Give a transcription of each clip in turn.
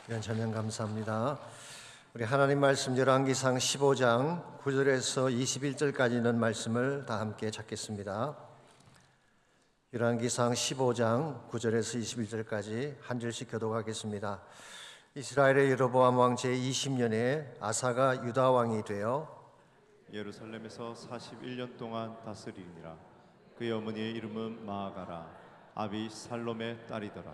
연찬양 감사합니다. 우리 하나님 말씀 열왕기상 15장 9절에서 21절까지 있는 말씀을 다 함께 찾겠습니다. 열왕기상 15장 9절에서 21절까지 한 절씩 교독하겠습니다. 이스라엘의 여로보암 왕 제20년에 아사가 유다 왕이 되어 예루살렘에서 41년 동안 다스리니라. 그의 어머니의 이름은 마아가라. 아비살롬의 딸이더라.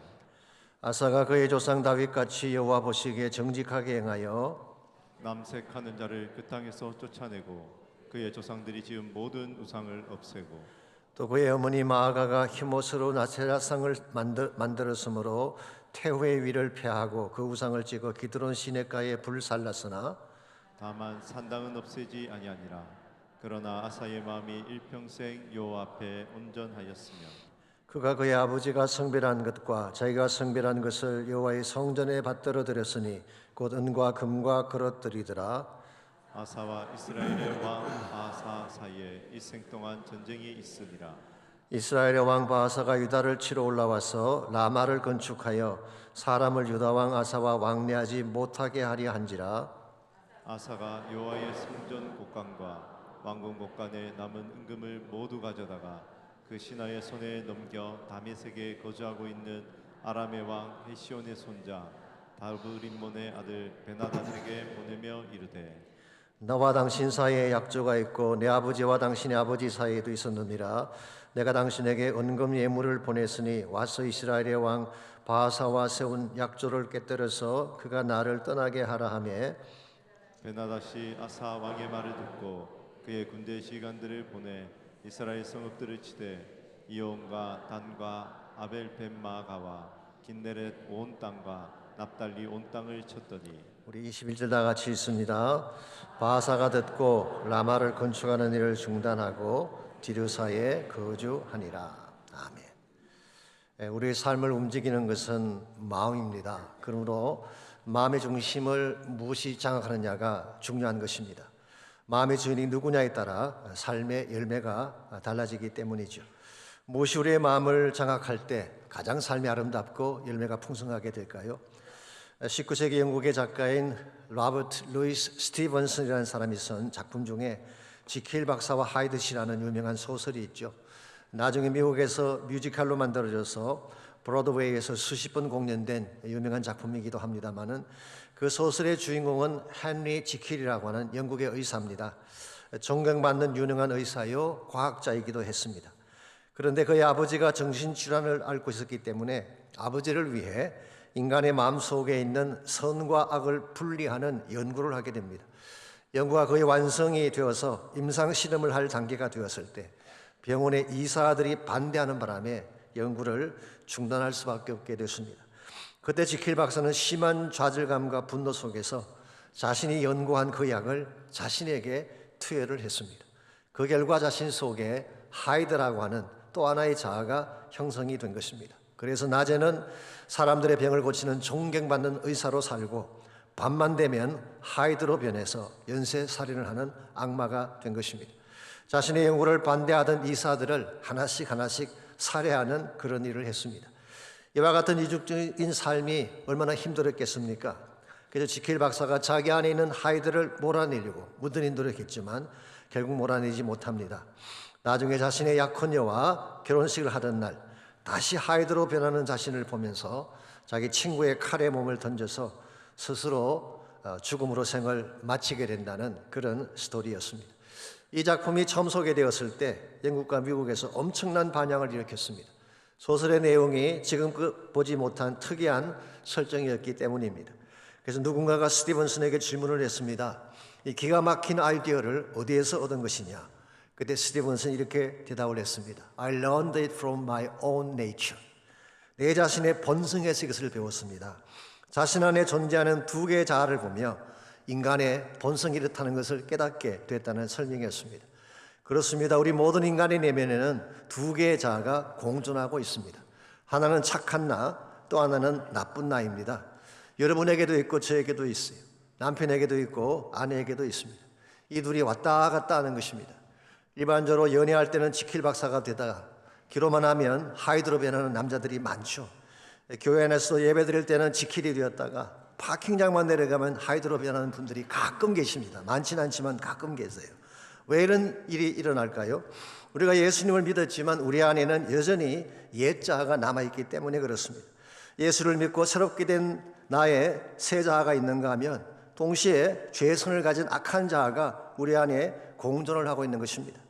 아사가 그의 조상 다윗같이 여호와 보시기에 정직하게 행하여 남색하는 자를 그 땅에서 쫓아내고 그의 조상들이 지은 모든 우상을 없애고 또 그의 어머니 마아가가 히못으로 나세라상을 만들었으므로 태후의 위를 폐하고 그 우상을 찍어 기드론 시냇가에 불살랐으나 다만 산당은 없애지 아니하니라. 그러나 아사의 마음이 일평생 여호와 앞에 온전하였으며 그가 그의 아버지가 성별한 것과 자기가 성별한 것을 여호와의 성전에 받들어 드렸으니 곧 은과 금과 그릇들이더라. 아사와 이스라엘의 왕 아사 사이에 일생 동안 전쟁이 있으니라. 이스라엘의 왕 바하사가 유다를 치러 올라와서 라마를 건축하여 사람을 유다 왕 아사와 왕래하지 못하게 하려 한지라. 아사가 여호와의 성전 곳간과 왕궁 곳간에 남은 은금을 모두 가져다가 그 신하의 손에 넘겨 다메섹에 거주하고 있는 아람의 왕 헤시온의 손자 다브림몬의 아들 베나닷에게 보내며 이르되 너와 당신 사이에 약조가 있고 내 아버지와 당신의 아버지 사이에도 있었느니라. 내가 당신에게 은금 예물을 보냈으니 와서 이스라엘의 왕 바하사와 세운 약조를 깨뜨려서 그가 나를 떠나게 하라 하며 베나닷이 아사 왕의 말을 듣고 그의 군대 지휘관들을 보내 이스라엘 성읍들을 치되 이온과 단과 아벨벤마가와 긴네렛 온 땅과 납달리 온 땅을 쳤더니 우리 21절 다 같이 읽습니다. 바하사가 듣고 라마를 건축하는 일을 중단하고 디르사에 거주하니라. 아멘. 우리의 삶을 움직이는 것은 마음입니다. 그러므로 마음의 중심을 무엇이 장악하느냐가 중요한 것입니다. 마음의 주인이 누구냐에 따라 삶의 열매가 달라지기 때문이죠. 무엇이 우리의 마음을 장악할 때 가장 삶이 아름답고 열매가 풍성하게 될까요? 19세기 영국의 작가인 로버트 루이스 스티븐슨이라는 사람이 쓴 작품 중에 지킬 박사와 하이드 씨라는 유명한 소설이 있죠. 나중에 미국에서 뮤지컬로 만들어져서 브로드웨이에서 수십 번 공연된 유명한 작품이기도 합니다만은 그 소설의 주인공은 헨리 지킬이라고 하는 영국의 의사입니다. 존경받는 유능한 의사요 과학자이기도 했습니다. 그런데 그의 아버지가 정신질환을 앓고 있었기 때문에 아버지를 위해 인간의 마음속에 있는 선과 악을 분리하는 연구를 하게 됩니다. 연구가 거의 완성이 되어서 임상실험을 할 단계가 되었을 때 병원의 이사들이 반대하는 바람에 연구를 중단할 수밖에 없게 됐습니다. 그때 지킬 박사는 심한 좌절감과 분노 속에서 자신이 연구한 그 약을 자신에게 투여를 했습니다. 그 결과 자신 속에 하이드라고 하는 또 하나의 자아가 형성이 된 것입니다. 그래서 낮에는 사람들의 병을 고치는 존경받는 의사로 살고 밤만 되면 하이드로 변해서 연쇄살인을 하는 악마가 된 것입니다. 자신의 연구를 반대하던 이사들을 하나씩 살해하는 그런 일을 했습니다. 이와 같은 이중적인 삶이 얼마나 힘들었겠습니까? 그래서 지킬 박사가 자기 안에 있는 하이드를 몰아내려고 무던히 노력했지만 결국 몰아내지 못합니다. 나중에 자신의 약혼녀와 결혼식을 하던 날 다시 하이드로 변하는 자신을 보면서 자기 친구의 칼에 몸을 던져서 스스로 죽음으로 생을 마치게 된다는 그런 스토리였습니다. 이 작품이 처음 소개되었을 때 영국과 미국에서 엄청난 반향을 일으켰습니다. 소설의 내용이 지금 보지 못한 특이한 설정이었기 때문입니다. 그래서 누군가가 스티븐슨에게 질문을 했습니다. 이 기가 막힌 아이디어를 어디에서 얻은 것이냐? 그때 스티븐슨이 이렇게 대답을 했습니다. I learned it from my own nature. 내 자신의 본성에서 이것을 배웠습니다. 자신 안에 존재하는 두 개의 자아를 보며 인간의 본성이 이렇다는 것을 깨닫게 됐다는 설명이었습니다. 그렇습니다. 우리 모든 인간의 내면에는 두 개의 자아가 공존하고 있습니다. 하나는 착한 나, 또 하나는 나쁜 나입니다. 여러분에게도 있고 저에게도 있어요. 남편에게도 있고 아내에게도 있습니다. 이 둘이 왔다 갔다 하는 것입니다. 일반적으로 연애할 때는 지킬 박사가 되다가 기로만 하면 하이드로 변하는 남자들이 많죠. 교회 안에서 예배 드릴 때는 지킬이 되었다가 파킹장만 내려가면 하이드로 변하는 분들이 가끔 계십니다. 많지는 않지만 가끔 계세요. 왜 이런 일이 일어날까요? 우리가 예수님을 믿었지만 우리 안에는 여전히 옛 자아가 남아있기 때문에 그렇습니다. 예수를 믿고 새롭게 된 나의 새 자아가 있는가 하면 동시에 죄성을 가진 악한 자아가 우리 안에 공존을 하고 있는 것입니다.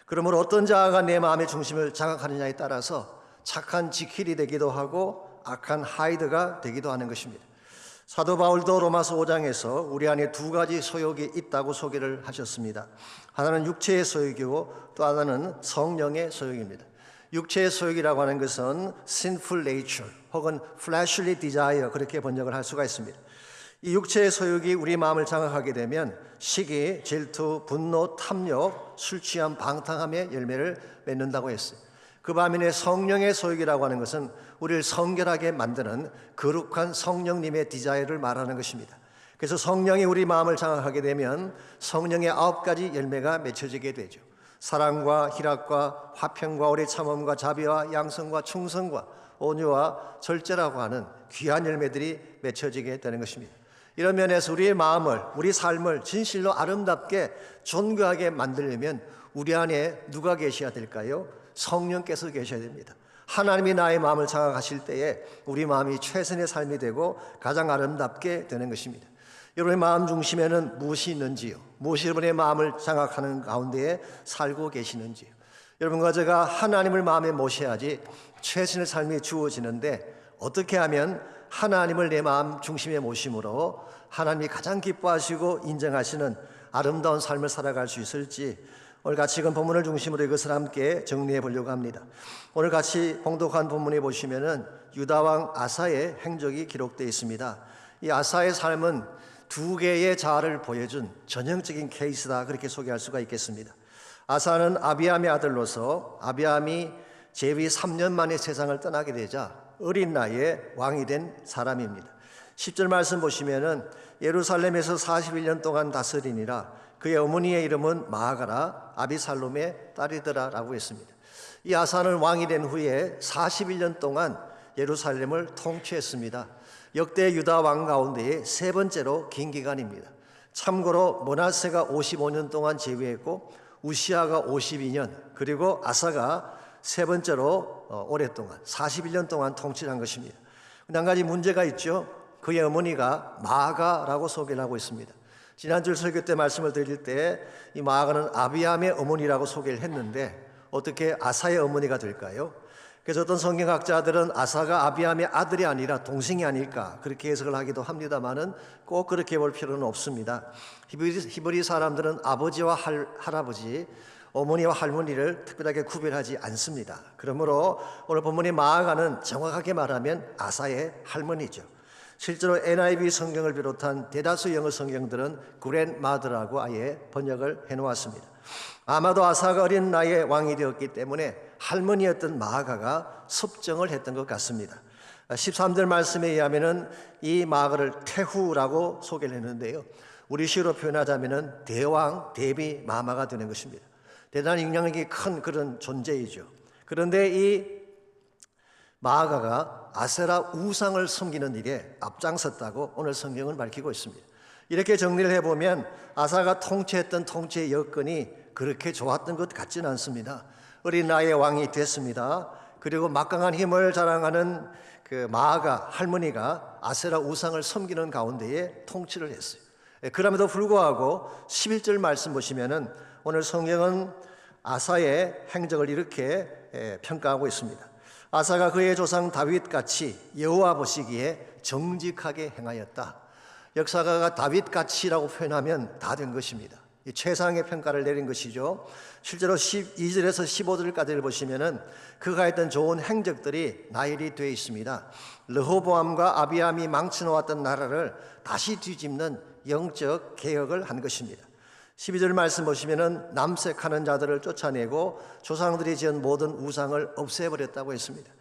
그러므로 어떤 자아가 내 마음의 중심을 장악하느냐에 따라서 착한 지킬이 되기도 하고 악한 하이드가 되기도 하는 것입니다. 사도 바울도 로마서 5장에서 우리 안에 두 가지 소욕이 있다고 소개를 하셨습니다. 하나는 육체의 소욕이고 또 하나는 성령의 소욕입니다. 육체의 소욕이라고 하는 것은 sinful nature 혹은 fleshly desire 그렇게 번역을 할 수가 있습니다. 이 육체의 소욕이 우리 마음을 장악하게 되면 시기, 질투, 분노, 탐욕, 술 취함, 방탕함의 열매를 맺는다고 했어요. 그 반면에 성령의 소욕이라고 하는 것은 우리를 성결하게 만드는 거룩한 성령님의 디자이어를 말하는 것입니다. 그래서 성령이 우리 마음을 장악하게 되면 성령의 9가지 열매가 맺혀지게 되죠. 사랑과 희락과 화평과 오래 참음과 자비와 양성과 충성과 온유와 절제라고 하는 귀한 열매들이 맺혀지게 되는 것입니다. 이런 면에서 우리의 마음을, 우리 삶을 진실로 아름답게 존귀하게 만들려면 우리 안에 누가 계셔야 될까요? 성령께서 계셔야 됩니다. 하나님이 나의 마음을 장악하실 때에 우리 마음이 최선의 삶이 되고 가장 아름답게 되는 것입니다. 여러분의 마음 중심에는 무엇이 있는지요? 무엇이 여러분의 마음을 장악하는 가운데에 살고 계시는지요? 여러분과 제가 하나님을 마음에 모셔야지 최선의 삶이 주어지는데 어떻게 하면 하나님을 내 마음 중심에 모심으로 하나님이 가장 기뻐하시고 인정하시는 아름다운 삶을 살아갈 수 있을지 오늘 같이 읽은 본문을 중심으로 이것을 함께 정리해 보려고 합니다. 오늘 같이 봉독한 본문에 보시면은 유다왕 아사의 행적이 기록되어 있습니다. 이 아사의 삶은 두 개의 자아를 보여준 전형적인 케이스다 그렇게 소개할 수가 있겠습니다. 아사는 아비암의 아들로서 아비암이 재위 3년 만에 세상을 떠나게 되자 어린 나이에 왕이 된 사람입니다. 10절 말씀 보시면은 예루살렘에서 41년 동안 다스리니라 그의 어머니의 이름은 마아가라 아비살롬의 딸이더라라고 했습니다. 이 아사는 왕이 된 후에 41년 동안 예루살렘을 통치했습니다. 역대 유다 왕 가운데의 세 번째로 긴 기간입니다. 참고로 므낫세가 55년 동안 재위했고 우시아가 52년 그리고 아사가 세 번째로 오랫동안 41년 동안 통치를 한 것입니다. 한 가지 문제가 있죠. 그의 어머니가 마아가라고 소개를 하고 있습니다. 지난주 설교 때 말씀을 드릴 때 이 마아가는 아비암의 어머니라고 소개를 했는데 어떻게 아사의 어머니가 될까요? 그래서 어떤 성경학자들은 아사가 아비암의 아들이 아니라 동생이 아닐까 그렇게 해석을 하기도 합니다만은 꼭 그렇게 볼 필요는 없습니다. 히브리 사람들은 아버지와 할아버지, 어머니와 할머니를 특별하게 구별하지 않습니다. 그러므로 오늘 본문의 마아가는 정확하게 말하면 아사의 할머니죠. 실제로 NIV 성경을 비롯한 대다수 영어 성경들은 그랜마더라고 아예 번역을 해놓았습니다. 아마도 아사가 어린 나이에 왕이 되었기 때문에 할머니였던 마아가가 섭정을 했던 것 같습니다. 13절 말씀에 의하면 이 마아가를 태후라고 소개를 했는데요. 우리 시로 표현하자면 대왕 대비 마마가 되는 것입니다. 대단히 영향력이 큰 그런 존재이죠. 그런데 이 마아가가 아세라 우상을 섬기는 일에 앞장섰다고 오늘 성경은 밝히고 있습니다. 이렇게 정리를 해보면 아사가 통치했던 통치의 여건이 그렇게 좋았던 것 같지는 않습니다. 어린 나이에 왕이 됐습니다. 그리고 막강한 힘을 자랑하는 그 마아가 할머니가 아세라 우상을 섬기는 가운데에 통치를 했어요. 그럼에도 불구하고 11절 말씀 보시면은 오늘 성경은 아사의 행적을 이렇게 평가하고 있습니다. 아사가 그의 조상 다윗같이 여호와 보시기에 정직하게 행하였다. 역사가가 다윗같이라고 표현하면 다 된 것입니다. 이 최상의 평가를 내린 것이죠. 실제로 12절에서 15절까지를 보시면은 그가 했던 좋은 행적들이 나열이 되어 있습니다. 르호보암과 아비암이 망쳐놓았던 나라를 다시 뒤집는 영적 개혁을 한 것입니다. 12절 말씀 보시면은 남색하는 자들을 쫓아내고 조상들이 지은 모든 우상을 없애버렸다고 했습니다.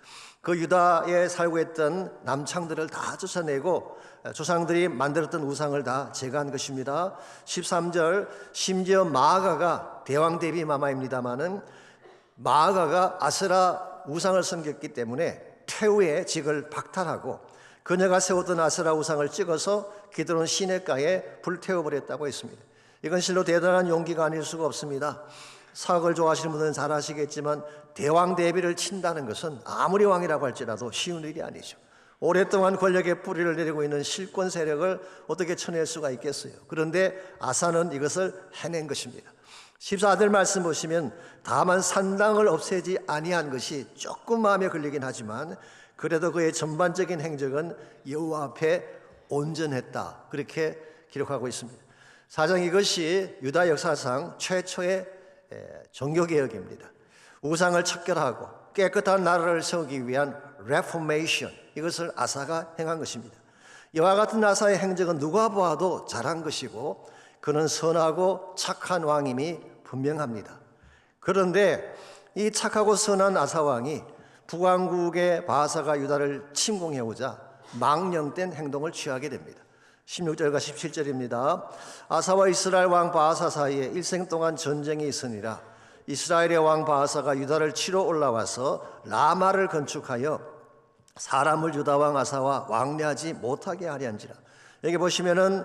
그 유다에 살고 있던 남창들을 다 쫓아내고 조상들이 만들었던 우상을 다 제거한 것입니다. 13절 심지어 마아가가 대왕 대비 마마입니다마는 마아가가 아세라 우상을 섬겼기 때문에 태우의 직을 박탈하고 그녀가 세웠던 아세라 우상을 찍어서 기드론 시내가에 불태워버렸다고 했습니다. 이건 실로 대단한 용기가 아닐 수가 없습니다. 사학을 좋아하시는 분들은 잘 아시겠지만 대왕 대비를 친다는 것은 아무리 왕이라고 할지라도 쉬운 일이 아니죠. 오랫동안 권력의 뿌리를 내리고 있는 실권 세력을 어떻게 쳐낼 수가 있겠어요. 그런데 아사는 이것을 해낸 것입니다. 14절 말씀 보시면 다만 산당을 없애지 아니한 것이 조금 마음에 걸리긴 하지만 그래도 그의 전반적인 행적은 여호와 앞에 온전했다, 그렇게 기록하고 있습니다. 사실 이것이 유다 역사상 최초의 종교개혁입니다. 우상을 척결하고 깨끗한 나라를 세우기 위한 레포메이션, 이것을 아사가 행한 것입니다. 이와 같은 아사의 행적은 누가 보아도 잘한 것이고 그는 선하고 착한 왕임이 분명합니다. 그런데 이 착하고 선한 아사 왕이 북왕국의 바사가 유다를 침공해오자 망령된 행동을 취하게 됩니다. 16절과 17절입니다. 아사와 이스라엘 왕 바하사 사이에 일생 동안 전쟁이 있으니라. 이스라엘의 왕 바하사가 유다를 치러 올라와서 라마를 건축하여 사람을 유다 왕 아사와 왕래하지 못하게 하려한지라. 여기 보시면은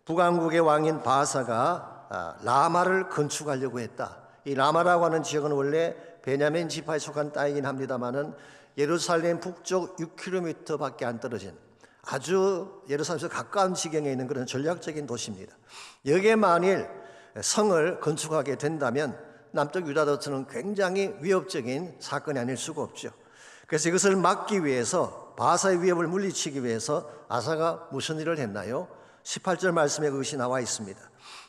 북왕국의 왕인 바하사가 라마를 건축하려고 했다. 이 라마라고 하는 지역은 원래 베냐민 지파에 속한 땅이긴 합니다만은 예루살렘 북쪽 6km밖에 안 떨어진 아주 예루살렘에서 가까운 지경에 있는 그런 전략적인 도시입니다. 여기에 만일 성을 건축하게 된다면 남쪽 유다로서는 굉장히 위협적인 사건이 아닐 수가 없죠. 그래서 이것을 막기 위해서, 바하사의 위협을 물리치기 위해서 아사가 무슨 일을 했나요? 18절 말씀에 그것이 나와 있습니다.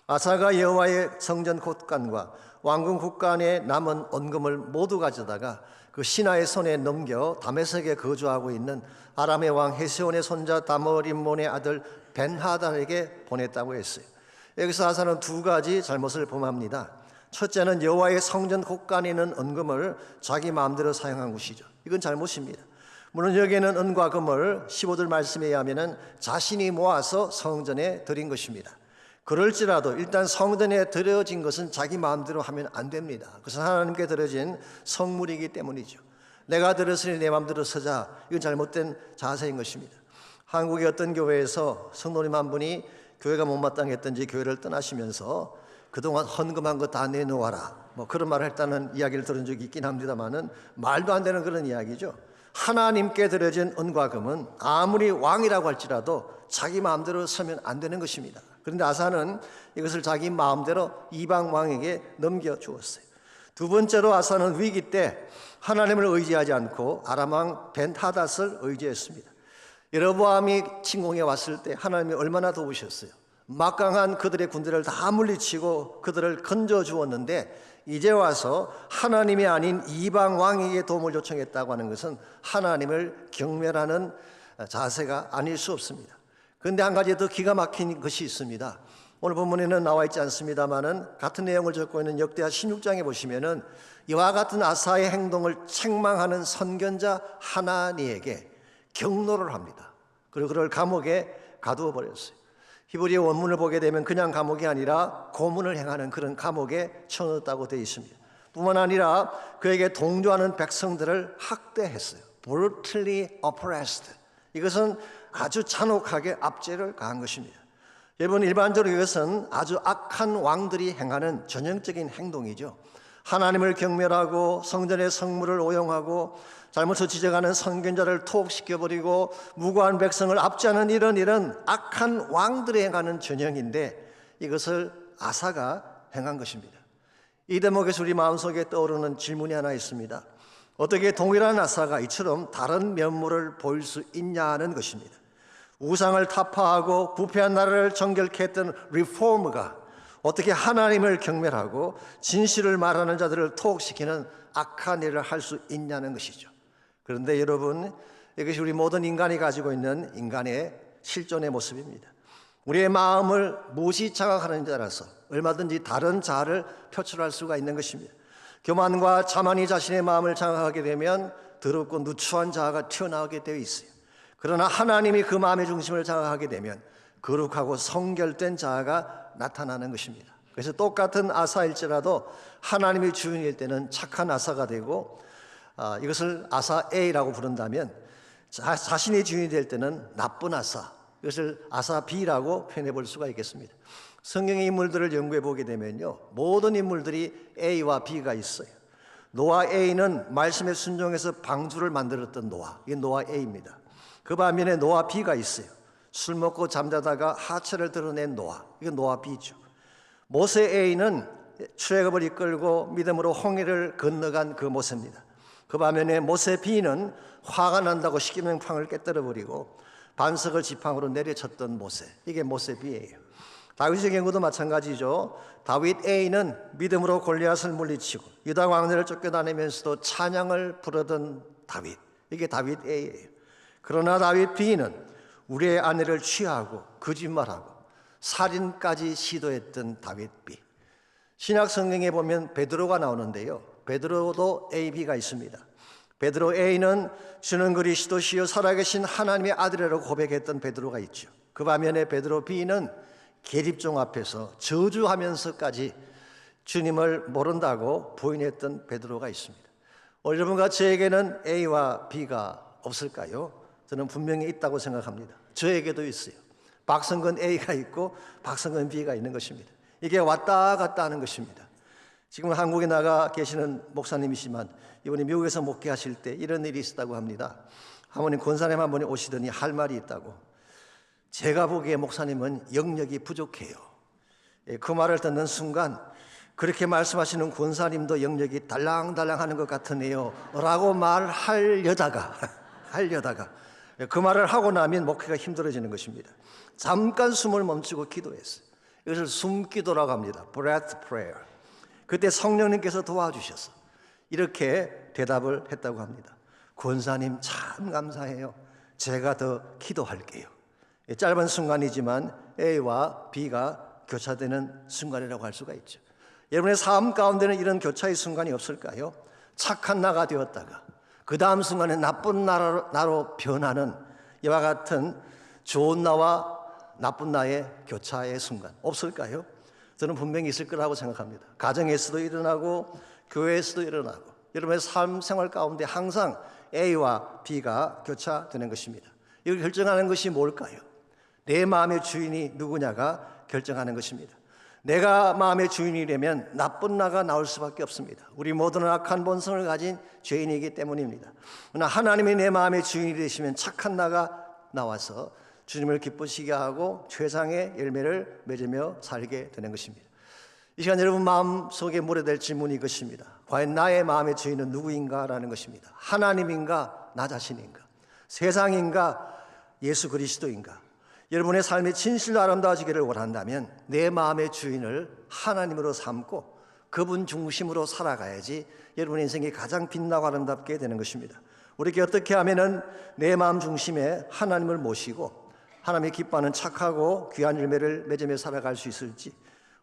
아사가 여호와의 성전 곳간과 왕궁 곳간에 남은 언금을 모두 가져다가 그 신하의 손에 넘겨 다메섹에 거주하고 있는 아람의 왕 헤세온의 손자 다머림몬의 아들 벤하단에게 보냈다고 했어요. 여기서 아사는 두 가지 잘못을 범합니다. 첫째는 여호와의 성전 곳간에 있는 언금을 자기 마음대로 사용한 것이죠. 이건 잘못입니다. 물론 여기에는 은과 금을 15절 말씀에 의하면 자신이 모아서 성전에 드린 것입니다. 그럴지라도 일단 성전에 드려진 것은 자기 마음대로 하면 안 됩니다. 그것은 하나님께 드려진 성물이기 때문이죠. 내가 드렸으니 내 마음대로 쓰자, 이건 잘못된 자세인 것입니다. 한국의 어떤 교회에서 성도님 한 분이 교회가 못마땅했던지 교회를 떠나시면서 그동안 헌금한 거 다 내놓아라, 그런 말을 했다는 이야기를 들은 적이 있긴 합니다만은 말도 안 되는 그런 이야기죠. 하나님께 드려진 은과 금은 아무리 왕이라고 할지라도 자기 마음대로 쓰면 안 되는 것입니다. 그런데 아사는 이것을 자기 마음대로 이방 왕에게 넘겨주었어요. 두 번째로 아사는 위기 때 하나님을 의지하지 않고 아람 왕 벤하닷을 의지했습니다. 여로보암이 침공해 왔을 때 하나님이 얼마나 도우셨어요. 막강한 그들의 군대를 다 물리치고 그들을 건져주었는데 이제 와서 하나님이 아닌 이방 왕에게 도움을 요청했다고 하는 것은 하나님을 경멸하는 자세가 아닐 수 없습니다. 그런데 한 가지 더 기가 막힌 것이 있습니다. 오늘 본문에는 나와 있지 않습니다만은 같은 내용을 적고 있는 역대하 16장에 보시면은 이와 같은 아사의 행동을 책망하는 선견자 하나니에게 경로를 합니다. 그리고 그를 감옥에 가두어 버렸어요. 히브리 원문을 보게 되면 그냥 감옥이 아니라 고문을 행하는 그런 감옥에 쳐넣었다고 되어 있습니다. 뿐만 아니라 그에게 동조하는 백성들을 학대했어요. brutally oppressed. 이것은 아주 잔혹하게 압제를 가한 것입니다. 여러분, 일반적으로 이것은 아주 악한 왕들이 행하는 전형적인 행동이죠. 하나님을 경멸하고 성전의 성물을 오용하고 잘못을 지적하는 선견자를 투옥시켜버리고 무고한 백성을 압제하는 이런 악한 왕들이 행하는 전형인데 이것을 아사가 행한 것입니다. 이 대목에서 우리 마음속에 떠오르는 질문이 하나 있습니다. 어떻게 동일한 아사가 이처럼 다른 면모를 보일 수 있냐는 것입니다. 우상을 타파하고 부패한 나라를 정결케 했던 리포머가 어떻게 하나님을 경멸하고 진실을 말하는 자들을 투옥시키는 악한 일을 할 수 있냐는 것이죠. 그런데 여러분, 이것이 우리 모든 인간이 가지고 있는 인간의 실존의 모습입니다. 우리의 마음을 무엇이 자각하는 자라서 얼마든지 다른 자아를 표출할 수가 있는 것입니다. 교만과 자만이 자신의 마음을 장악하게 되면 더럽고 누추한 자아가 튀어나오게 되어 있어요. 그러나 하나님이 그 마음의 중심을 장악하게 되면 거룩하고 성결된 자아가 나타나는 것입니다. 그래서 똑같은 아사일지라도 하나님이 주인일 때는 착한 아사가 되고 이것을 아사 A라고 부른다면 자신이 주인이 될 때는 나쁜 아사, 이것을 아사 B라고 표현해 볼 수가 있겠습니다. 성경의 인물들을 연구해 보게 되면요, 모든 인물들이 A와 B가 있어요. 노아 A는 말씀에 순종해서 방주를 만들었던 노아, 이게 노아 A입니다. 그 반면에 노아 B가 있어요. 술 먹고 잠자다가 하체를 드러낸 노아, 이건 노아 B죠. 모세 A는 출애굽을 이끌고 믿음으로 홍해를 건너간 그 모세입니다. 그 반면에 모세 B는 화가 난다고 십계명판을 깨뜨려 버리고 반석을 지팡이로 내려쳤던 모세, 이게 모세 B예요. 다윗의 경우도 마찬가지죠. 다윗 A는 믿음으로 골리앗을 물리치고 유다 왕들을 쫓겨다니면서도 찬양을 부르던 다윗, 이게 다윗 A예요. 그러나 다윗 B는 우리의 아내를 취하고 거짓말하고 살인까지 시도했던 다윗 B. 신약 성경에 보면 베드로가 나오는데요, 베드로도 A, B가 있습니다. 베드로 A는 주는 그리스도시요 살아계신 하나님의 아들이라고 고백했던 베드로가 있죠. 그 반면에 베드로 B는 계립종 앞에서 저주하면서까지 주님을 모른다고 부인했던 베드로가 있습니다. 오늘 여러분과 저에게는 A와 B가 없을까요? 저는 분명히 있다고 생각합니다. 저에게도 있어요. 박성근 A가 있고 박성근 B가 있는 것입니다. 이게 왔다 갔다 하는 것입니다. 지금 한국에 나가 계시는 목사님이시지만 이번에 미국에서 목회하실 때 이런 일이 있었다고 합니다. 한번님 권사님 한 분이 오시더니 할 말이 있다고. 제가 보기에 목사님은 영역이 부족해요. 그 말을 듣는 순간 그렇게 말씀하시는 권사님도 영역이 달랑달랑하는 것 같으네요 라고 말하려다가 그 말을 하고 나면 목회가 힘들어지는 것입니다. 잠깐 숨을 멈추고 기도했어요. 이것을 숨기도라고 합니다. breath prayer. 그때 성령님께서 도와주셔서 이렇게 대답을 했다고 합니다. 권사님 참 감사해요. 제가 더 기도할게요. 짧은 순간이지만 A와 B가 교차되는 순간이라고 할 수가 있죠. 여러분의 삶 가운데는 이런 교차의 순간이 없을까요? 착한 나가 되었다가 그 다음 순간에 나쁜 나로 변하는 이와 같은 좋은 나와 나쁜 나의 교차의 순간 없을까요? 저는 분명히 있을 거라고 생각합니다. 가정에서도 일어나고 교회에서도 일어나고 여러분의 삶 생활 가운데 항상 A와 B가 교차되는 것입니다. 이걸 결정하는 것이 뭘까요? 내 마음의 주인이 누구냐가 결정하는 것입니다. 내가 마음의 주인이라면 나쁜 나가 나올 수밖에 없습니다. 우리 모두는 악한 본성을 가진 죄인이기 때문입니다. 그러나 하나님이 내 마음의 주인이 되시면 착한 나가 나와서 주님을 기쁘시게 하고 최상의 열매를 맺으며 살게 되는 것입니다. 이 시간 여러분 마음속에 물어될 질문이 이것입니다. 과연 나의 마음의 주인은 누구인가? 라는 것입니다. 하나님인가? 나 자신인가? 세상인가? 예수 그리스도인가? 여러분의 삶이 진실로 아름다워지기를 원한다면 내 마음의 주인을 하나님으로 삼고 그분 중심으로 살아가야지 여러분의 인생이 가장 빛나고 아름답게 되는 것입니다. 우리에게 어떻게 하면은 내 마음 중심에 하나님을 모시고 하나님이 기뻐하는 착하고 귀한 열매를 맺으며 살아갈 수 있을지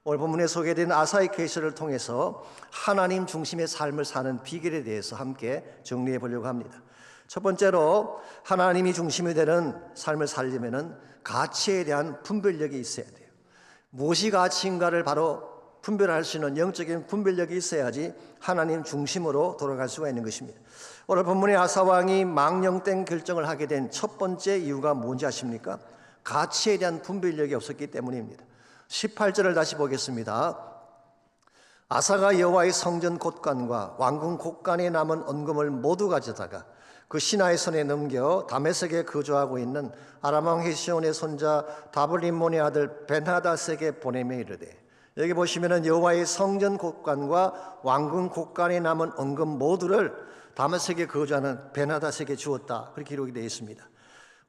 오늘 본문에 소개된 아사의 케이스를 통해서 하나님 중심의 삶을 사는 비결에 대해서 함께 정리해 보려고 합니다. 첫 번째로 하나님이 중심이 되는 삶을 살려면은 가치에 대한 분별력이 있어야 돼요. 무엇이 가치인가를 바로 분별할 수 있는 영적인 분별력이 있어야지 하나님 중심으로 돌아갈 수가 있는 것입니다. 오늘 본문의 아사왕이 망령된 결정을 하게 된 첫 번째 이유가 뭔지 아십니까? 가치에 대한 분별력이 없었기 때문입니다. 18절을 다시 보겠습니다. 아사가 여호와의 성전 곳간과 왕궁 곳간에 남은 언금을 모두 가져다가 그 신하의 손에 넘겨 다메섹에 거주하고 있는 아람 왕 헤시온의 손자 다블림몬의 아들 벤하닷에게 보내며 이르되, 여기 보시면은 여호와의 성전 곳간과 왕궁 곳간에 남은 언금 모두를 다메섹에 거주하는 벤하닷에게 주었다, 그렇게 기록이 되어 있습니다.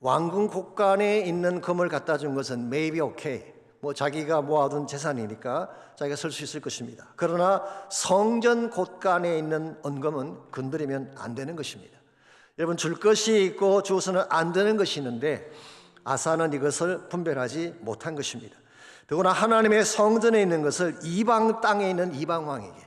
왕궁 곳간에 있는 금을 갖다 준 것은 maybe okay, 자기가 모아둔 재산이니까 자기가 쓸 수 있을 것입니다. 그러나 성전 곳간에 있는 언금은 건드리면 안 되는 것입니다. 여러분, 줄 것이 있고 주어서는 안 되는 것이 있는데 아사는 이것을 분별하지 못한 것입니다. 더구나 하나님의 성전에 있는 것을 이방 땅에 있는 이방 왕에게,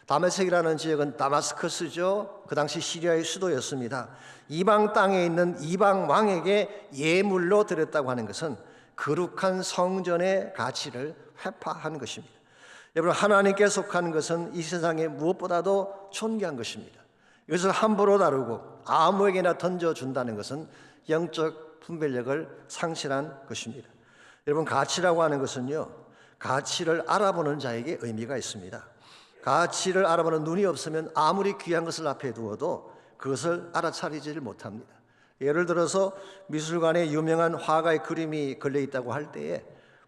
다메섹이라는 지역은 다마스커스죠. 그 당시 시리아의 수도였습니다. 이방 땅에 있는 이방 왕에게 예물로 드렸다고 하는 것은 거룩한 성전의 가치를 회파한 것입니다. 여러분, 하나님께 속한 것은 이 세상에 무엇보다도 존귀한 것입니다. 이것을 함부로 다루고 아무에게나 던져준다는 것은 영적 분별력을 상실한 것입니다. 여러분, 가치라고 하는 것은요, 가치를 알아보는 자에게 의미가 있습니다. 가치를 알아보는 눈이 없으면 아무리 귀한 것을 앞에 두어도 그것을 알아차리지를 못합니다. 예를 들어서 미술관에 유명한 화가의 그림이 걸려 있다고 할 때에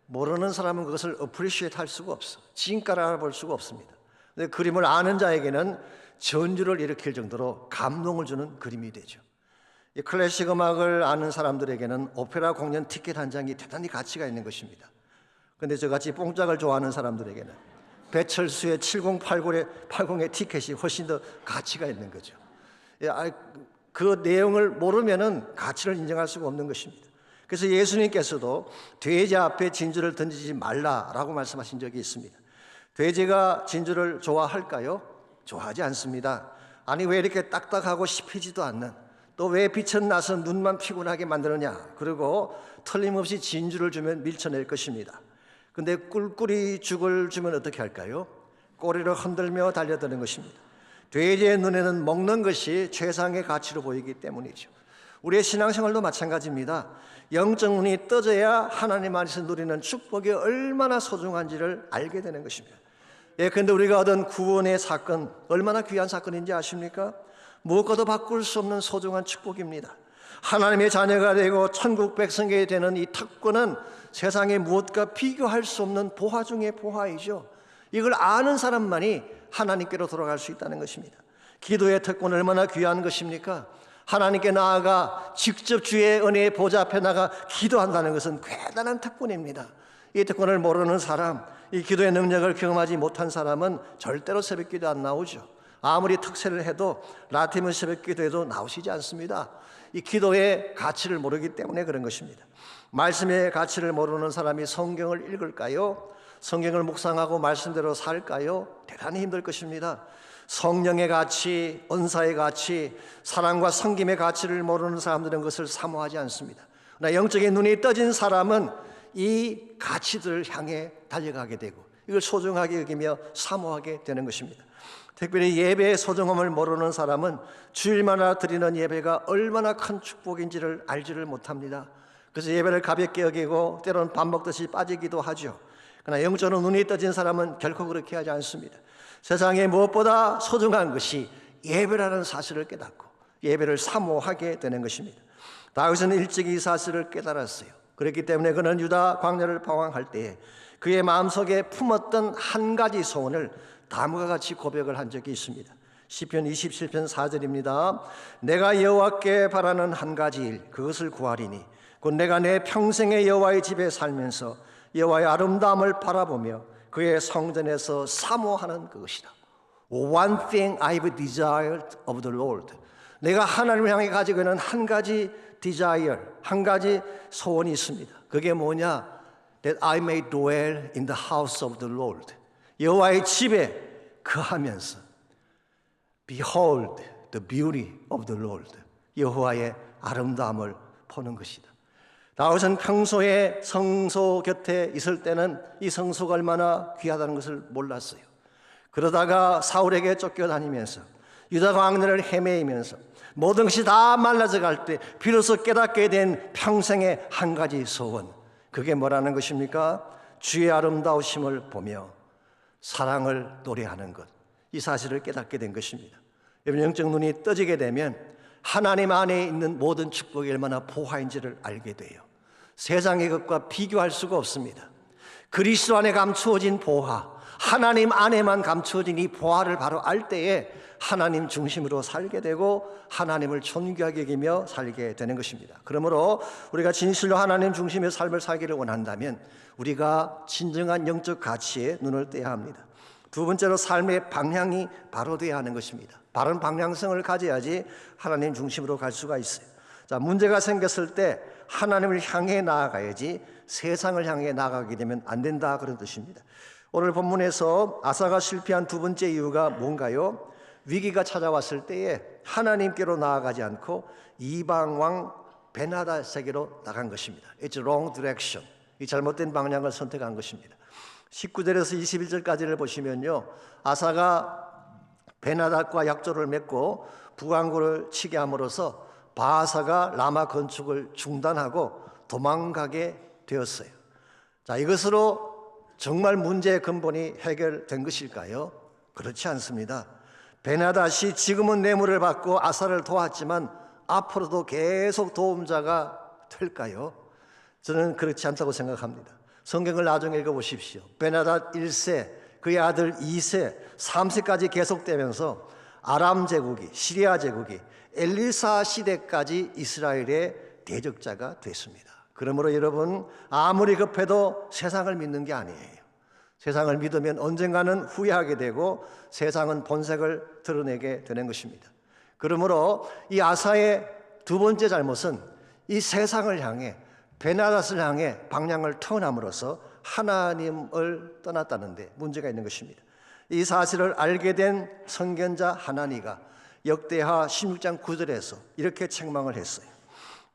모르는 사람은 그것을 어프리시에이트 할 수가 없어. 진가를 알아볼 수가 없습니다. 근데 그림을 아는 자에게는 전율을 일으킬 정도로 감동을 주는 그림이 되죠. 이 클래식 음악을 아는 사람들에게는 오페라 공연 티켓 한 장이 대단히 가치가 있는 것입니다. 그런데 저같이 뽕짝을 좋아하는 사람들에게는 배철수의 7080의 티켓이 훨씬 더 가치가 있는 거죠. 그 내용을 모르면은 가치를 인정할 수가 없는 것입니다. 그래서 예수님께서도 돼지 앞에 진주를 던지지 말라라고 말씀하신 적이 있습니다. 돼지가 진주를 좋아할까요? 좋아하지 않습니다. 아니, 왜 이렇게 딱딱하고 씹히지도 않는, 또 왜 빛은 나서 눈만 피곤하게 만드느냐, 그리고 틀림없이 진주를 주면 밀쳐낼 것입니다. 근데 꿀꿀이 죽을 주면 어떻게 할까요? 꼬리를 흔들며 달려드는 것입니다. 돼지의 눈에는 먹는 것이 최상의 가치로 보이기 때문이죠. 우리의 신앙생활도 마찬가지입니다. 영적 눈이 떠져야 하나님 안에서 누리는 축복이 얼마나 소중한지를 알게 되는 것입니다. 그런데 우리가 얻은 구원의 사건, 얼마나 귀한 사건인지 아십니까? 무엇과도 바꿀 수 없는 소중한 축복입니다. 하나님의 자녀가 되고 천국 백성이 되는 이 특권은 세상의 무엇과 비교할 수 없는 보화 중의 보화이죠. 이걸 아는 사람만이 하나님께로 돌아갈 수 있다는 것입니다. 기도의 특권 얼마나 귀한 것입니까? 하나님께 나아가 직접 주의 은혜의 보좌 앞에 나가 기도한다는 것은 대단한 특권입니다. 이 특권을 모르는 사람, 이 기도의 능력을 경험하지 못한 사람은 절대로 새벽기도 안 나오죠. 아무리 특세를 해도 라틴 새벽기도에도 나오시지 않습니다. 이 기도의 가치를 모르기 때문에 그런 것입니다. 말씀의 가치를 모르는 사람이 성경을 읽을까요? 성경을 묵상하고 말씀대로 살까요? 대단히 힘들 것입니다. 성령의 가치, 은사의 가치, 사랑과 섬김의 가치를 모르는 사람들은 그것을 사모하지 않습니다. 그러나 영적인 눈이 떠진 사람은 이 가치들을 향해 달려가게 되고 이걸 소중하게 여기며 사모하게 되는 것입니다. 특별히 예배의 소중함을 모르는 사람은 주일마다 드리는 예배가 얼마나 큰 축복인지를 알지를 못합니다. 그래서 예배를 가볍게 여기고 때로는 밥 먹듯이 빠지기도 하죠. 그러나 영적으로 눈이 떠진 사람은 결코 그렇게 하지 않습니다. 세상에 무엇보다 소중한 것이 예배라는 사실을 깨닫고 예배를 사모하게 되는 것입니다. 다윗은 일찍 이 사실을 깨달았어요. 그렇기 때문에 그는 유다 광야를 방황할 때에 그의 마음속에 품었던 한 가지 소원을 다음과 같이 고백을 한 적이 있습니다. 시편 27편 4절입니다. 내가 여호와께 바라는 한 가지 일, 그것을 구하리니 곧 내가 내 평생의 여호와의 집에 살면서 여호와의 아름다움을 바라보며 그의 성전에서 사모하는 그것이다. One thing I've desired of the Lord. 내가 하나님을 향해 가지고 있는 한 가지 desire, 한 가지 소원이 있습니다. 그게 뭐냐? That I may dwell in the house of the Lord. 여호와의 집에 거하면서 Behold the beauty of the Lord. 여호와의 아름다움을 보는 것이다. 다윗은 평소에 성소 곁에 있을 때는 이 성소가 얼마나 귀하다는 것을 몰랐어요. 그러다가 사울에게 쫓겨다니면서 유다 광야를 헤매이면서 모든 것이 다 말라져 갈 때 비로소 깨닫게 된 평생의 한 가지 소원, 그게 뭐라는 것입니까? 주의 아름다우심을 보며 사랑을 노래하는 것, 이 사실을 깨닫게 된 것입니다. 여러분, 영적 눈이 떠지게 되면 하나님 안에 있는 모든 축복이 얼마나 보화인지를 알게 돼요. 세상의 것과 비교할 수가 없습니다. 그리스도 안에 감추어진 보화, 하나님 안에만 감추어진 이 보화를 바로 알 때에 하나님 중심으로 살게 되고 하나님을 존귀하게 여기며 살게 되는 것입니다. 그러므로 우리가 진실로 하나님 중심의 삶을 살기를 원한다면 우리가 진정한 영적 가치에 눈을 떼야 합니다. 두 번째로 삶의 방향이 바로 되어야 하는 것입니다. 바른 방향성을 가져야지 하나님 중심으로 갈 수가 있어요. 자, 문제가 생겼을 때 하나님을 향해 나아가야지 세상을 향해 나아가게 되면 안 된다, 그런 뜻입니다. 오늘 본문에서 아사가 실패한 두 번째 이유가 뭔가요? 위기가 찾아왔을 때에 하나님께로 나아가지 않고 이방 왕 베나닷에게로 나간 것입니다. It's wrong direction. 이 잘못된 방향을 선택한 것입니다. 19절에서 21절까지를 보시면요, 아사가 베나닷과 약조를 맺고 북왕구를 치게 함으로써 바하사가 라마 건축을 중단하고 도망가게 되었어요. 자, 이것으로 정말 문제의 근본이 해결된 것일까요? 그렇지 않습니다. 베나닷이 지금은 뇌물을 받고 아사를 도왔지만 앞으로도 계속 도움자가 될까요? 저는 그렇지 않다고 생각합니다. 성경을 나중에 읽어보십시오. 베나닷 1세, 그의 아들 2세, 3세까지 계속되면서 아람 제국이, 시리아 제국이 엘리사 시대까지 이스라엘의 대적자가 됐습니다. 그러므로 여러분, 아무리 급해도 세상을 믿는 게 아니에요. 세상을 믿으면 언젠가는 후회하게 되고 세상은 본색을 드러내게 되는 것입니다. 그러므로 이 아사의 두 번째 잘못은 이 세상을 향해, 베나닷을 향해 방향을 터남으로써 하나님을 떠났다는 데 문제가 있는 것입니다. 이 사실을 알게 된 선견자 하나니가 역대하 16장 9절에서 이렇게 책망을 했어요.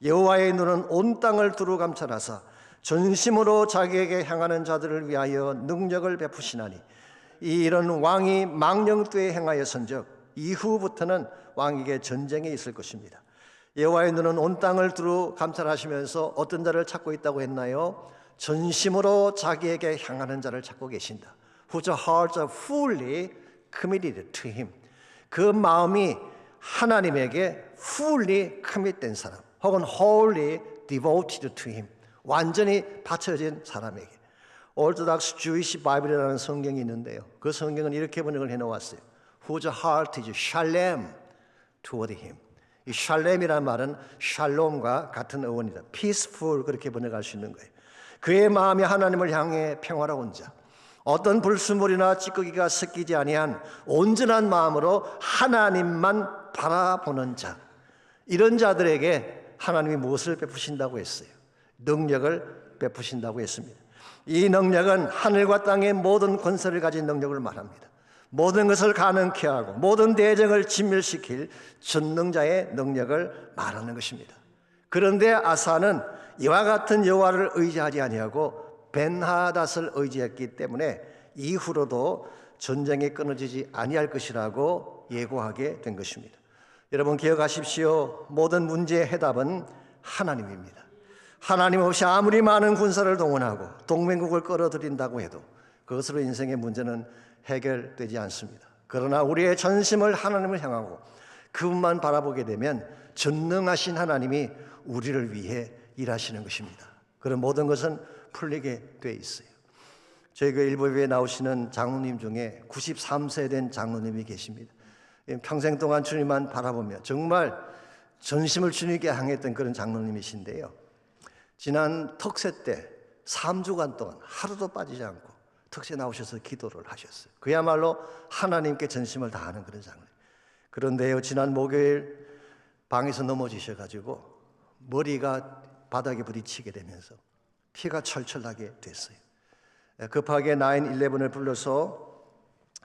여호와의 눈은 온 땅을 두루 감찰하사 전심으로 자기에게 향하는 자들을 위하여 능력을 베푸시나니 이 일은 왕이 망령 때에 행하였은즉 이후부터는 왕에게 전쟁이 있을 것입니다. 여호와의 눈은 온 땅을 두루 감찰하시면서 어떤 자를 찾고 있다고 했나요? 전심으로 자기에게 향하는 자를 찾고 계신다. Whose hearts are fully committed to him. 그 마음이 하나님에게 fully commit된 사람, 혹은 wholly devoted to him, 완전히 바쳐진 사람에게. Orthodox Jewish Bible이라는 성경이 있는데요, 그 성경은 이렇게 번역을 해놓았어요. Whose heart is shalom toward him. 이 샬렘이라는 말은 샬롬과 같은 어원이다. peaceful, 그렇게 번역할 수 있는 거예요. 그의 마음이 하나님을 향해 평화로운 자, 어떤 불순물이나 찌꺼기가 섞이지 아니한 온전한 마음으로 하나님만 바라보는 자, 이런 자들에게 하나님이 무엇을 베푸신다고 했어요? 능력을 베푸신다고 했습니다. 이 능력은 하늘과 땅의 모든 권세를 가진 능력을 말합니다. 모든 것을 가능케 하고 모든 대적을 진멸시킬 전능자의 능력을 말하는 것입니다. 그런데 아사는 이와 같은 여호와를 의지하지 아니하고 벤하닷을 의지했기 때문에 이후로도 전쟁이 끊어지지 아니할 것이라고 예고하게 된 것입니다. 여러분 기억하십시오. 모든 문제의 해답은 하나님입니다. 하나님 없이 아무리 많은 군사를 동원하고 동맹국을 끌어들인다고 해도 그것으로 인생의 문제는 해결되지 않습니다. 그러나 우리의 전심을 하나님을 향하고 그분만 바라보게 되면 전능하신 하나님이 우리를 위해 일하시는 것입니다. 그런 모든 것은 풀리게 돼 있어요. 저희 교회 일부에 나오시는 장로님 중에 93세 된 장로님이 계십니다. 평생 동안 주님만 바라보며 정말 전심을 주님께 향했던 그런 장로님이신데요, 지난 턱새 때 3주간 동안 하루도 빠지지 않고 턱새 나오셔서 기도를 하셨어요. 그야말로 하나님께 전심을 다하는 그런 장로님. 그런데요, 지난 목요일 방에서 넘어지셔가지고 머리가 바닥에 부딪히게 되면서 피가 철철 나게 됐어요. 급하게 911을 불러서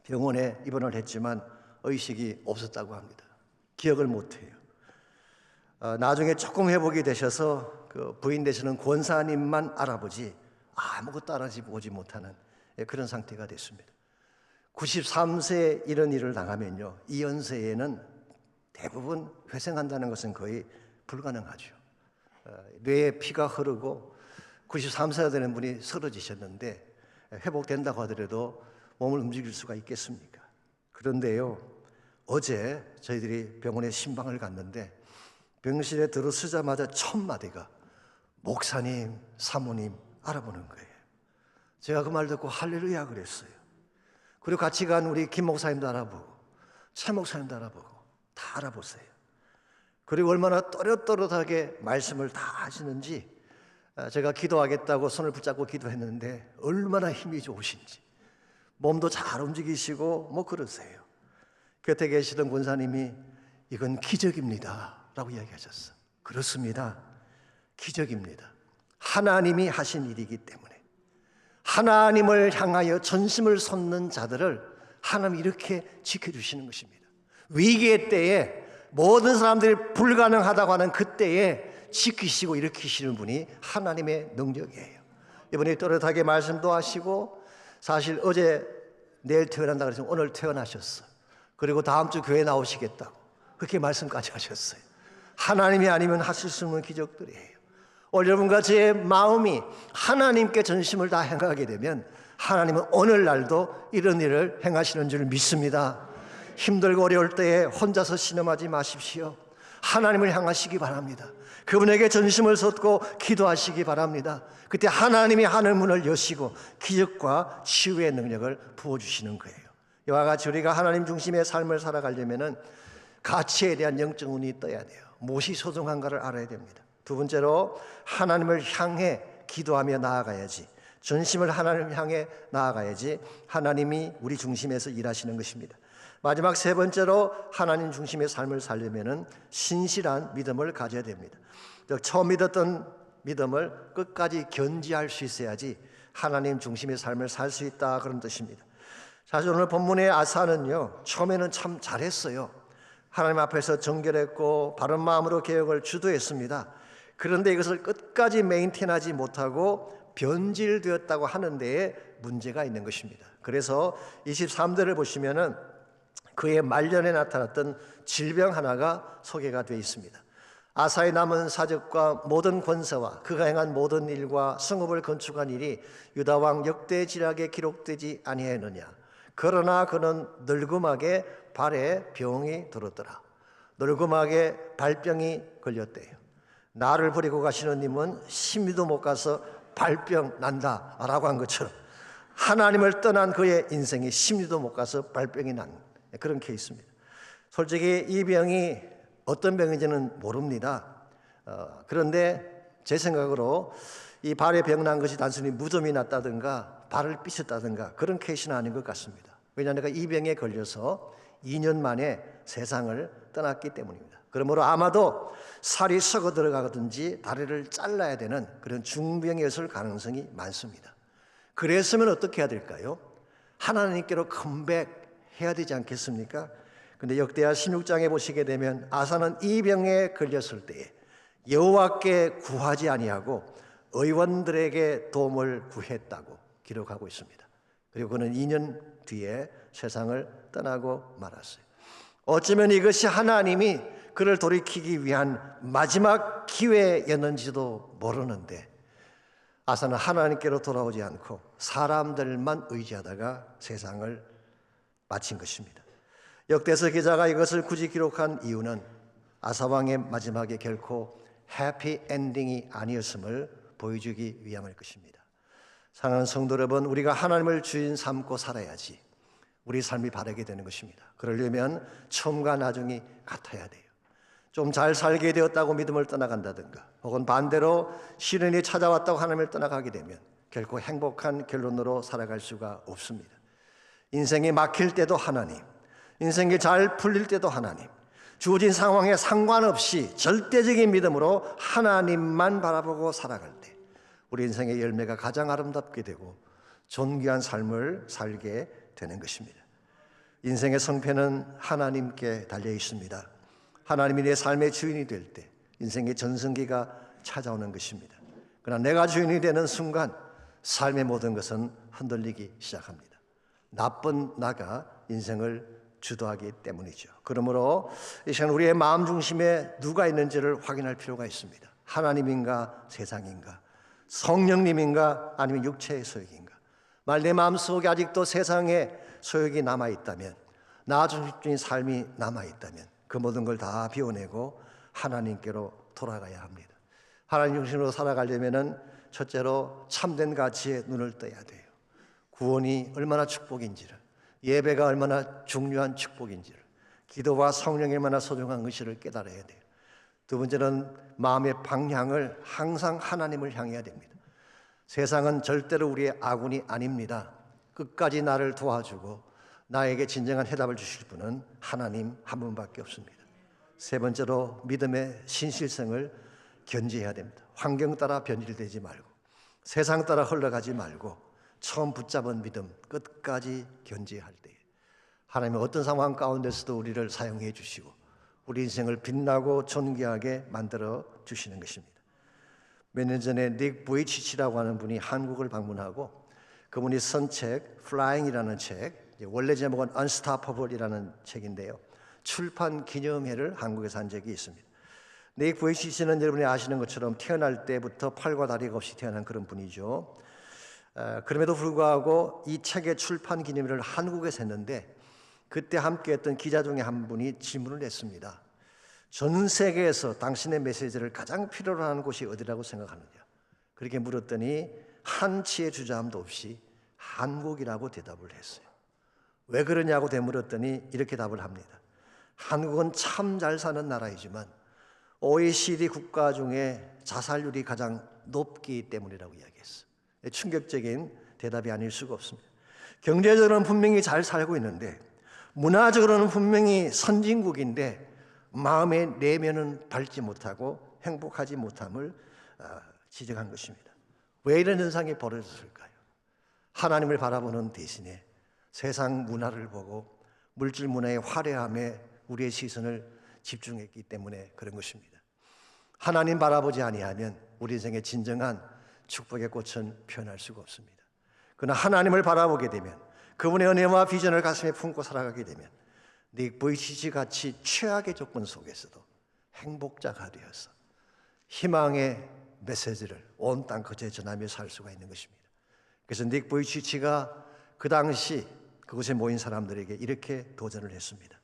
병원에 입원을 했지만 의식이 없었다고 합니다. 기억을 못해요. 나중에 조금 회복이 되셔서 그 부인 되시는 권사님만 알아보지 아무것도 알아보지 못하는 그런 상태가 됐습니다. 93세에 이런 일을 당하면요, 이 연세에는 대부분 회생한다는 것은 거의 불가능하죠. 뇌에 피가 흐르고 93세가 되는 분이 쓰러지셨는데 회복된다고 하더라도 몸을 움직일 수가 있겠습니까? 그런데요, 어제 저희들이 병원에 신방을 갔는데 병실에 들어서자마자 첫 마디가 목사님, 사모님 알아보는 거예요. 제가 그 말 듣고 할렐루야 그랬어요. 그리고 같이 간 우리 김 목사님도 알아보고 최 목사님도 알아보고 다 알아보세요. 그리고 얼마나 또렷또렷하게 말씀을 다 하시는지, 제가 기도하겠다고 손을 붙잡고 기도했는데 얼마나 힘이 좋으신지, 몸도 잘 움직이시고 뭐 그러세요. 곁에 계시던 권사님이 이건 기적입니다 라고 이야기하셨어요. 그렇습니다. 기적입니다. 하나님이 하신 일이기 때문에 하나님을 향하여 전심을 쏟는 자들을 하나님이 이렇게 지켜주시는 것입니다. 위기의 때에 모든 사람들이 불가능하다고 하는 그때에 지키시고 일으키시는 분이 하나님의 능력이에요. 이분이 또렷하게 말씀도 하시고, 사실 어제 내일 태어난다 그래서 오늘 태어나셨어. 그리고 다음 주 교회 나오시겠다고 그렇게 말씀까지 하셨어요. 하나님이 아니면 하실 수 없는 기적들이에요. 오늘 여러분과 제 마음이 하나님께 전심을 다 행하게 되면 하나님은 오늘날도 이런 일을 행하시는 줄 믿습니다. 힘들고 어려울 때에 혼자서 신음하지 마십시오. 하나님을 향하시기 바랍니다. 그분에게 전심을 쏟고 기도하시기 바랍니다. 그때 하나님이 하늘 문을 여시고 기적과 치유의 능력을 부어주시는 거예요. 이와 같이 우리가 하나님 중심의 삶을 살아가려면 가치에 대한 영적 눈이 떠야 돼요. 무엇이 소중한가를 알아야 됩니다. 두 번째로 하나님을 향해 기도하며 나아가야지, 전심을 하나님을 향해 나아가야지 하나님이 우리 중심에서 일하시는 것입니다. 마지막 세 번째로 하나님 중심의 삶을 살려면 신실한 믿음을 가져야 됩니다. 즉 처음 믿었던 믿음을 끝까지 견지할 수 있어야지 하나님 중심의 삶을 살 수 있다, 그런 뜻입니다. 사실 오늘 본문의 아사는요, 처음에는 참 잘했어요. 하나님 앞에서 정결했고 바른 마음으로 개혁을 주도했습니다. 그런데 이것을 끝까지 메인테인하지 못하고 변질되었다고 하는 데에 문제가 있는 것입니다. 그래서 23절을 보시면은 그의 말년에 나타났던 질병 하나가 소개가 되어 있습니다. 아사의 남은 사적과 모든 권세와 그가 행한 모든 일과 성읍을 건축한 일이 유다 왕 역대 지략에 기록되지 아니하였느냐. 그러나 그는 늙음하게 발에 병이 들었더라. 늙음하게 발병이 걸렸대요. 나를 버리고 가시는 님은 10리도 못 가서 발병 난다 라고 한 것처럼 하나님을 떠난 그의 인생이 10리도 못 가서 발병이 난 그런 케이스입니다. 솔직히 이 병이 어떤 병인지는 모릅니다. 그런데 제 생각으로 이 발에 병 난 것이 단순히 무좀이 났다든가 발을 삐쳤다든가 그런 케이스는 아닌 것 같습니다. 왜냐하면 내가 이 병에 걸려서 2년 만에 세상을 떠났기 때문입니다. 그러므로 아마도 살이 썩어 들어가든지 다리를 잘라야 되는 그런 중병이었을 가능성이 많습니다. 그랬으면 어떻게 해야 될까요? 하나님께로 컴백해야 되지 않겠습니까? 근데 역대하 16장에 보시게 되면 아사는 이 병에 걸렸을 때에 여호와께 구하지 아니하고 의원들에게 도움을 구했다고 기록하고 있습니다. 그리고 그는 2년 뒤에 세상을 떠나고 말았어요. 어쩌면 이것이 하나님이 그를 돌이키기 위한 마지막 기회였는지도 모르는데 아사는 하나님께로 돌아오지 않고 사람들만 의지하다가 세상을 마친 것입니다. 역대서 기자가 이것을 굳이 기록한 이유는 아사왕의 마지막에 결코 해피 엔딩이 아니었음을 보여주기 위함일 것입니다. 사랑하는 성도 여러분, 우리가 하나님을 주인 삼고 살아야지 우리 삶이 바르게 되는 것입니다. 그러려면 처음과 나중이 같아야 돼요. 좀 잘 살게 되었다고 믿음을 떠나간다든가 혹은 반대로 시련이 찾아왔다고 하나님을 떠나가게 되면 결코 행복한 결론으로 살아갈 수가 없습니다. 인생이 막힐 때도 하나님, 인생이 잘 풀릴 때도 하나님, 주어진 상황에 상관없이 절대적인 믿음으로 하나님만 바라보고 살아갈 때 우리 인생의 열매가 가장 아름답게 되고 존귀한 삶을 살게 되는 것입니다. 인생의 성패는 하나님께 달려 있습니다. 하나님이 내 삶의 주인이 될 때 인생의 전성기가 찾아오는 것입니다. 그러나 내가 주인이 되는 순간 삶의 모든 것은 흔들리기 시작합니다. 나쁜 나가 인생을 주도하기 때문이죠. 그러므로 이 시간 우리의 마음 중심에 누가 있는지를 확인할 필요가 있습니다. 하나님인가 세상인가, 성령님인가 아니면 육체의 소욕인가. 만일 내 마음속에 아직도 세상의 소욕이 남아있다면, 나 중심적인 삶이 남아있다면 그 모든 걸 다 비워내고 하나님께로 돌아가야 합니다. 하나님 중심으로 살아가려면 첫째로 참된 가치에 눈을 떠야 돼요. 구원이 얼마나 축복인지를, 예배가 얼마나 중요한 축복인지를, 기도와 성령이 얼마나 소중한 것인지를 깨달아야 돼요. 두 번째는 마음의 방향을 항상 하나님을 향해야 됩니다. 세상은 절대로 우리의 아군이 아닙니다. 끝까지 나를 도와주고 나에게 진정한 해답을 주실 분은 하나님 한 분밖에 없습니다. 세 번째로 믿음의 신실성을 견지해야 됩니다. 환경 따라 변질되지 말고 세상 따라 흘러가지 말고 처음 붙잡은 믿음 끝까지 견지할 때 하나님은 어떤 상황 가운데서도 우리를 사용해 주시고 우리 인생을 빛나고 존귀하게 만들어 주시는 것입니다. 몇 년 전에 닉 부이치치라고 하는 분이 한국을 방문하고 그분이 쓴 책 플라잉이라는 책, 원래 제목은 Unstoppable이라는 책인데요. 출판 기념회를 한국에서 한 적이 있습니다. 닉 보이치치는 여러분이 아시는 것처럼 태어날 때부터 팔과 다리가 없이 태어난 그런 분이죠. 그럼에도 불구하고 이 책의 출판 기념회를 한국에서 했는데 그때 함께했던 기자 중에 한 분이 질문을 했습니다. 전 세계에서 당신의 메시지를 가장 필요로 하는 곳이 어디라고 생각하느냐. 그렇게 물었더니 한치의 주저함도 없이 한국이라고 대답을 했어요. 왜 그러냐고 되물었더니 이렇게 답을 합니다. 한국은 참 잘 사는 나라이지만 OECD 국가 중에 자살률이 가장 높기 때문이라고 이야기했어요. 충격적인 대답이 아닐 수가 없습니다. 경제적으로는 분명히 잘 살고 있는데 문화적으로는 분명히 선진국인데 마음의 내면은 밝지 못하고 행복하지 못함을 지적한 것입니다. 왜 이런 현상이 벌어졌을까요? 하나님을 바라보는 대신에 세상 문화를 보고 물질 문화의 화려함에 우리의 시선을 집중했기 때문에 그런 것입니다. 하나님 바라보지 아니하면 우리 인생의 진정한 축복의 꽃은 피어날 수가 없습니다. 그러나 하나님을 바라보게 되면 그분의 은혜와 비전을 가슴에 품고 살아가게 되면 닉 보이치치 같이 최악의 조건 속에서도 행복자가 되어서 희망의 메시지를 온 땅 끝에 전하며 살 수가 있는 것입니다. 그래서 닉 보이치치가 그 당시 그곳에 모인 사람들에게 이렇게 도전을 했습니다.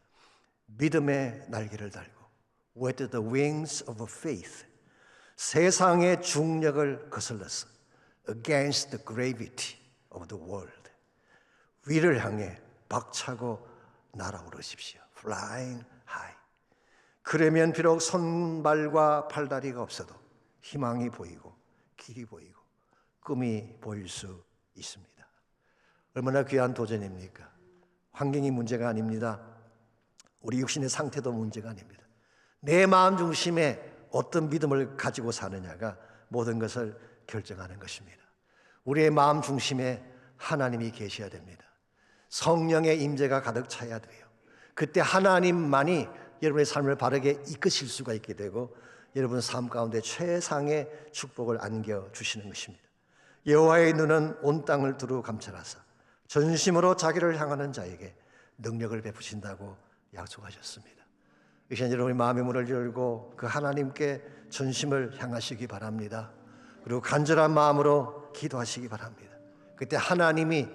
믿음의 날개를 달고 with the wings of faith 세상의 중력을 거슬러서 against the gravity of the world 위를 향해 박차고 날아오르십시오. Flying high. 그러면 비록 손발과 팔다리가 없어도 희망이 보이고 길이 보이고 꿈이 보일 수 있습니다. 얼마나 귀한 도전입니까? 환경이 문제가 아닙니다. 우리 육신의 상태도 문제가 아닙니다. 내 마음 중심에 어떤 믿음을 가지고 사느냐가 모든 것을 결정하는 것입니다. 우리의 마음 중심에 하나님이 계셔야 됩니다. 성령의 임재가 가득 차야 돼요. 그때 하나님만이 여러분의 삶을 바르게 이끄실 수가 있게 되고 여러분 삶 가운데 최상의 축복을 안겨주시는 것입니다. 여호와의 눈은 온 땅을 두루 감찰하사 전심으로 자기를 향하는 자에게 능력을 베푸신다고 약속하셨습니다. 이 시간 여러분의 마음의 문을 열고 그 하나님께 전심을 향하시기 바랍니다. 그리고 간절한 마음으로 기도하시기 바랍니다. 그때 하나님이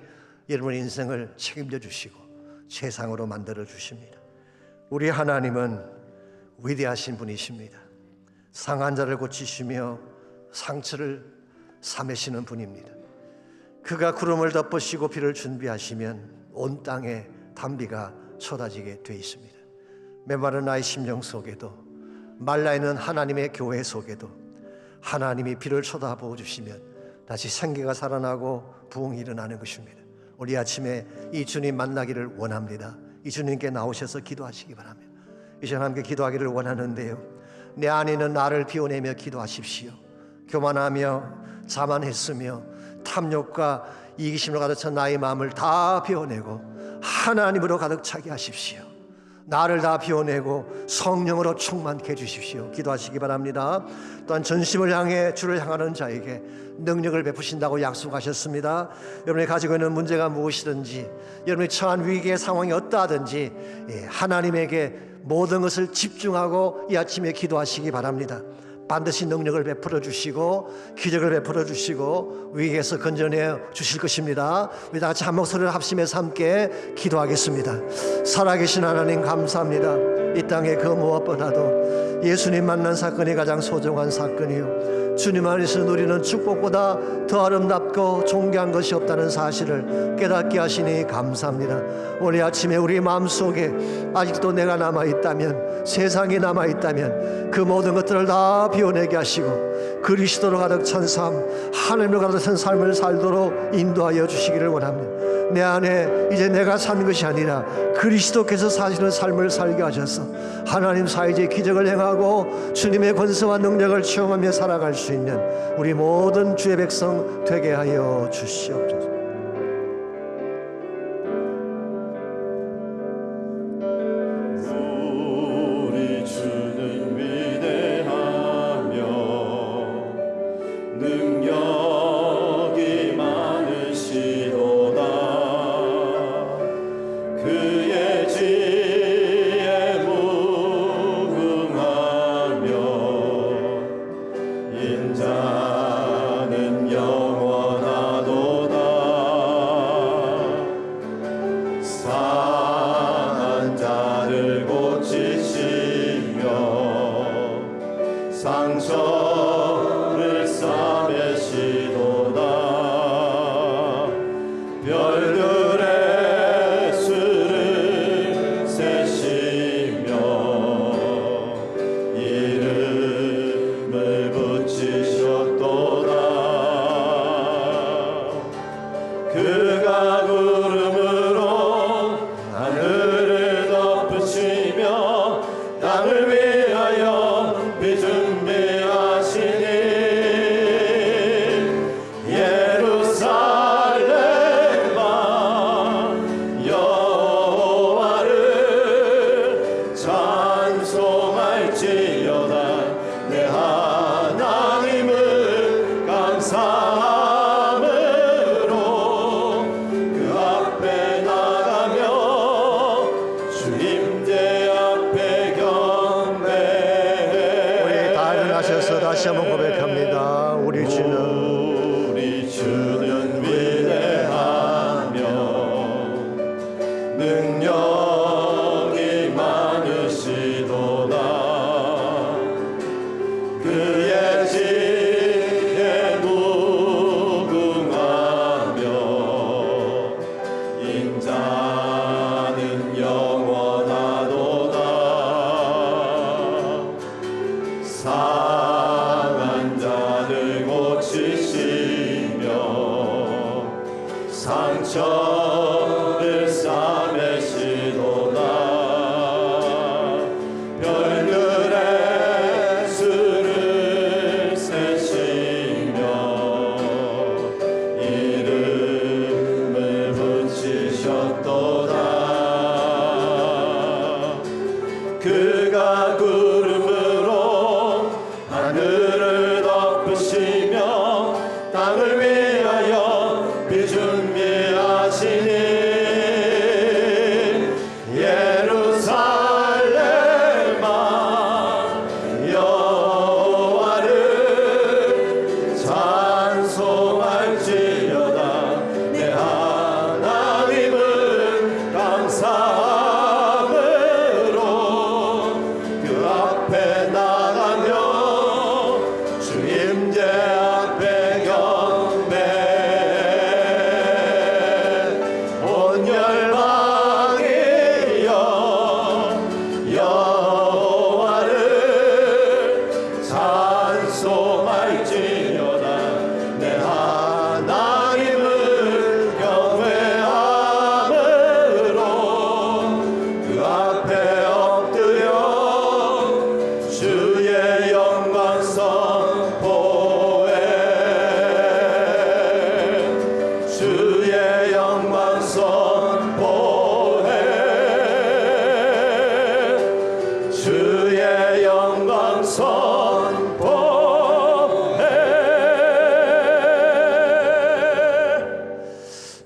여러분의 인생을 책임져 주시고 최상으로 만들어 주십니다. 우리 하나님은 위대하신 분이십니다. 상한 자를 고치시며 상처를 삼으시는 분입니다. 그가 구름을 덮으시고 비를 준비하시면 온 땅에 단비가 쏟아지게 돼 있습니다. 메마른 나의 심령 속에도 말라있는 하나님의 교회 속에도 하나님이 비를 쏟아부어 주시면 다시 생기가 살아나고 부흥이 일어나는 것입니다. 우리 아침에 이 주님 만나기를 원합니다. 이 주님께 나오셔서 기도하시기 바랍니다. 이 시간 함께 기도하기를 원하는데요, 내 안에 있는 나를 비워내며 기도하십시오. 교만하며 자만했으며 탐욕과 이기심으로 가득 찬 나의 마음을 다 비워내고 하나님으로 가득 차게 하십시오. 나를 다 비워내고 성령으로 충만케 해주십시오. 기도하시기 바랍니다. 또한 전심을 향해 주를 향하는 자에게 능력을 베푸신다고 약속하셨습니다. 여러분이 가지고 있는 문제가 무엇이든지 여러분이 처한 위기의 상황이 어떠하든지 하나님에게 모든 것을 집중하고 이 아침에 기도하시기 바랍니다. 반드시 능력을 베풀어 주시고 기적을 베풀어 주시고 위기에서 건져내 주실 것입니다. 우리 다 같이 한 목소리를 합심해서 함께 기도하겠습니다. 살아계신 하나님 감사합니다. 이 땅에 그 무엇보다도 예수님 만난 사건이 가장 소중한 사건이요, 주님 안에서 누리는 축복보다 더 아름답고 존귀한 것이 없다는 사실을 깨닫게 하시니 감사합니다. 오늘 아침에 우리 마음속에 아직도 내가 남아있다면, 세상이 남아있다면 그 모든 것들을 다 비워내게 하시고 그리스도로 가득 찬 삶, 하나님으로 가득 찬 삶을 살도록 인도하여 주시기를 원합니다. 내 안에 이제 내가 사는 것이 아니라 그리스도께서 사시는 삶을 살게 하셔서 하나님 사이에 기적을 행하고 주님의 권세와 능력을 체험하며 살아갈 수 있는 우리 모든 주의 백성 되게 하여 주시옵소서. 우리 주는 위대하며 능력이 많으시도다. 인자는 영원하도다. 상한 자를 고치시며 상처를 싸매시도다. 별들의 수를 세시며 이름을 붙이셨도다. 그가 구름으로 하늘을 덮으시며 땅을 위하여 비 준비하시니 예루살렘아 여호와를 찬송할지어다. 내 하나님을 감사함으로 그 앞에 나가며 주 임재 앞에 경배해. 우리 다 일어나셔서 다시 한번 고백합니다. 우리 주는 위대하며 능력이 많으시도다. 그의 지혜에 무궁하며 인자는 영원하도다. 상한 자를 고치시며 상처를 싸매시도다. 별들의 수를 세시며 이름을 붙이셨도다. 그가 구름으로 하늘을 덮으시며 땅을 위하여 비 준비하시니 예루살렘아 여호와를 찬송할지어다. 내 하나님을 감사함으로 그 앞에 나가며 주 임재 앞에 경배해. 온 열방이여 여호와를 찬송할지어다. 내 하나님을 경외함으로 그 앞에 엎드려 주의 영광 선포해. 주의 영광 선포해. 주의 영광 선포해.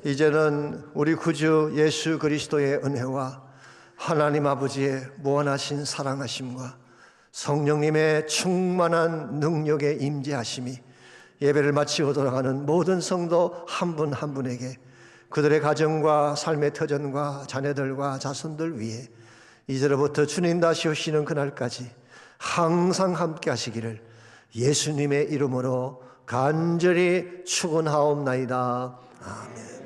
이제는 우리 구주 예수 그리스도의 은혜와 하나님 아버지의 무한하신 사랑하심과 성령님의 충만한 능력의 임재하심이 예배를 마치고 돌아가는 모든 성도 한 분 한 분에게 그들의 가정과 삶의 터전과 자녀들과 자손들 위해 이제로부터 주님 다시 오시는 그날까지 항상 함께 하시기를 예수님의 이름으로 간절히 축원하옵나이다. 아멘.